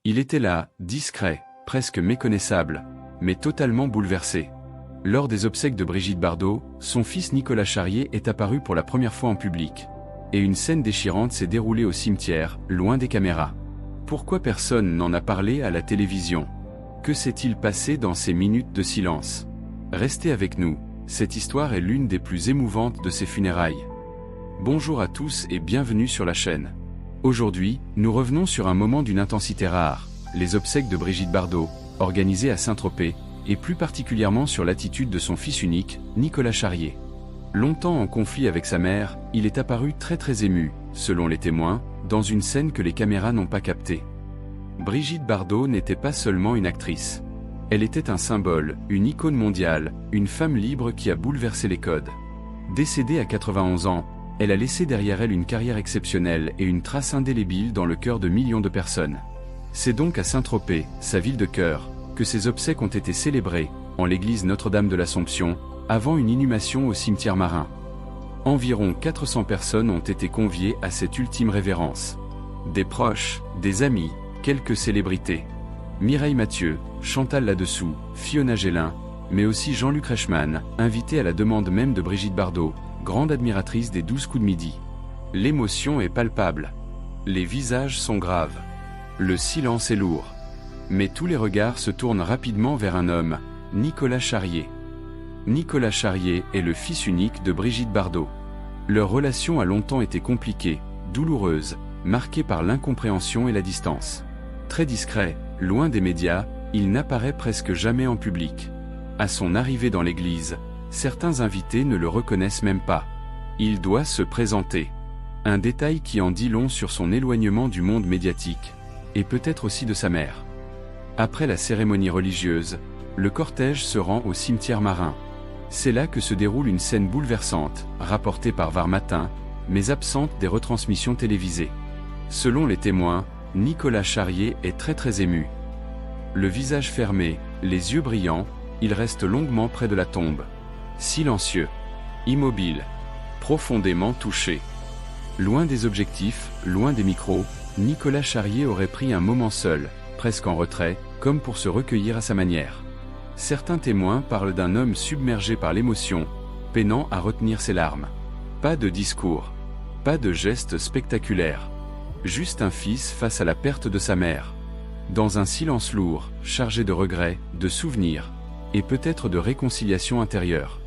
Il était là, discret, presque méconnaissable, mais totalement bouleversé. Lors des obsèques de Brigitte Bardot, son fils Nicolas Charrier est apparu pour la première fois en public. Et une scène déchirante s'est déroulée au cimetière, loin des caméras. Pourquoi personne n'en a parlé à la télévision? Que s'est-il passé dans ces minutes de silence? Restez avec nous, cette histoire est l'une des plus émouvantes de ces funérailles. Bonjour à tous et bienvenue sur la chaîne. Aujourd'hui, nous revenons sur un moment d'une intensité rare, les obsèques de Brigitte Bardot, organisées à Saint-Tropez, et plus particulièrement sur l'attitude de son fils unique, Nicolas Charrier. Longtemps en conflit avec sa mère, il est apparu très ému, selon les témoins, dans une scène que les caméras n'ont pas captée. Brigitte Bardot n'était pas seulement une actrice. Elle était un symbole, une icône mondiale, une femme libre qui a bouleversé les codes. Décédée à 91 ans, elle a laissé derrière elle une carrière exceptionnelle et une trace indélébile dans le cœur de millions de personnes. C'est donc à Saint-Tropez, sa ville de cœur, que ses obsèques ont été célébrées, en l'église Notre-Dame de l'Assomption, avant une inhumation au cimetière marin. Environ 400 personnes ont été conviées à cette ultime révérence. Des proches, des amis, quelques célébrités. Mireille Mathieu, Chantal Latsou, Fiona Gélin, mais aussi Jean-Luc Reichmann, invité à la demande même de Brigitte Bardot, grande admiratrice des 12 coups de midi. L'émotion est palpable. Les visages sont graves. Le silence est lourd. Mais tous les regards se tournent rapidement vers un homme, Nicolas Charrier. Nicolas Charrier est le fils unique de Brigitte Bardot. Leur relation a longtemps été compliquée, douloureuse, marquée par l'incompréhension et la distance. Très discret, loin des médias, il n'apparaît presque jamais en public. À son arrivée dans l'église, certains invités ne le reconnaissent même pas. Il doit se présenter. Un détail qui en dit long sur son éloignement du monde médiatique, et peut-être aussi de sa mère. Après la cérémonie religieuse, le cortège se rend au cimetière marin. C'est là que se déroule une scène bouleversante, rapportée par Var Matin, mais absente des retransmissions télévisées. Selon les témoins, Nicolas Charrier est très ému. Le visage fermé, les yeux brillants, il reste longuement près de la tombe. Silencieux, immobile, profondément touché. Loin des objectifs, loin des micros, Nicolas Charrier aurait pris un moment seul, presque en retrait, comme pour se recueillir à sa manière. Certains témoins parlent d'un homme submergé par l'émotion, peinant à retenir ses larmes. Pas de discours, pas de gestes spectaculaires. Juste un fils face à la perte de sa mère. Dans un silence lourd, chargé de regrets, de souvenirs, et peut-être de réconciliation intérieure.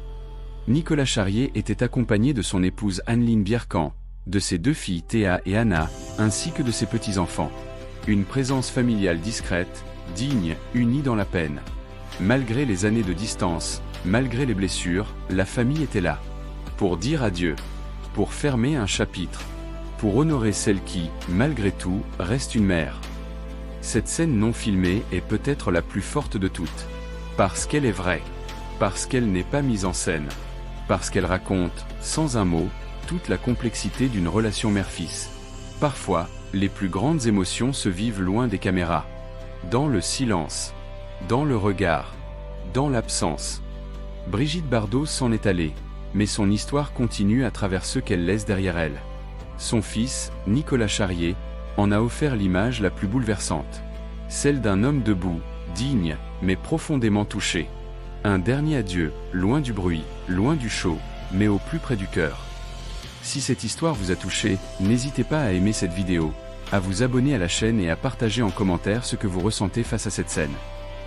Nicolas Charrier était accompagné de son épouse Anneline Bierkan, de ses 2 filles Théa et Anna, ainsi que de ses petits-enfants. Une présence familiale discrète, digne, unie dans la peine. Malgré les années de distance, malgré les blessures, la famille était là. Pour dire adieu. Pour fermer un chapitre. Pour honorer celle qui, malgré tout, reste une mère. Cette scène non filmée est peut-être la plus forte de toutes. Parce qu'elle est vraie. Parce qu'elle n'est pas mise en scène. Parce qu'elle raconte, sans un mot, toute la complexité d'une relation mère-fils. Parfois, les plus grandes émotions se vivent loin des caméras. Dans le silence. Dans le regard. Dans l'absence. Brigitte Bardot s'en est allée, mais son histoire continue à travers ceux qu'elle laisse derrière elle. Son fils, Nicolas Charrier, en a offert l'image la plus bouleversante. Celle d'un homme debout, digne, mais profondément touché. Un dernier adieu, loin du bruit, loin du show, mais au plus près du cœur. Si cette histoire vous a touché, n'hésitez pas à aimer cette vidéo, à vous abonner à la chaîne et à partager en commentaire ce que vous ressentez face à cette scène.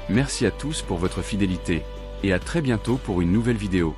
Merci à tous pour votre fidélité, et à très bientôt pour une nouvelle vidéo.